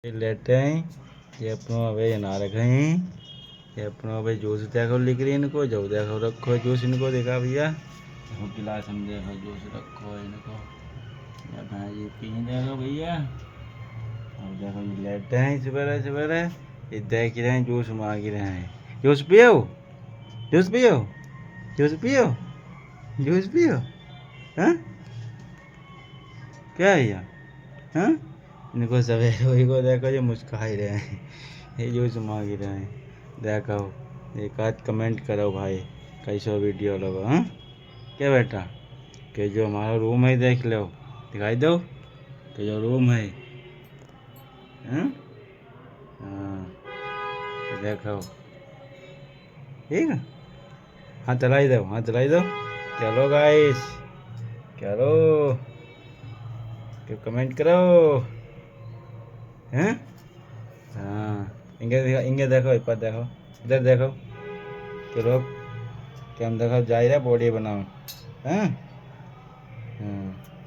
लेटे हैं ये अपनों अबे ना रखे हैं ये अपनों अबे जूस देखो लिख रही इनको जो देखो रखो जूस इनको देखा भैया देखो गिलास हम देखो जूस रखो इनको या भाई पी देखो भैया अब देखो ये लेटे हैं सवेरे सवेरे ये देख रहे हैं जूस मांग रहे हैं जूस पियो जूस पियो जूस पियो जूस पियो हाँ क्या है यार हाँ इनको सवेरे वही को देखो ये मुस्कुरा ही रहे हैं ये जूस मांग रहे हैं देखो एक आध कमेंट करो भाई कैसो वीडियो लगो हाँ क्या बेटा कि जो हमारा रूम है देख लो दिखाई दो कि जो रूम है हाँ हाँ तो देखो ठीक है हाँ चलाई दो चलो गाइस चलो तो कमेंट करो हैं हाँ इंगे देखो एक बार देखो इधर देखो चलो क्या हम देखो जा रहा बॉडी बनाओ हाँ हाँ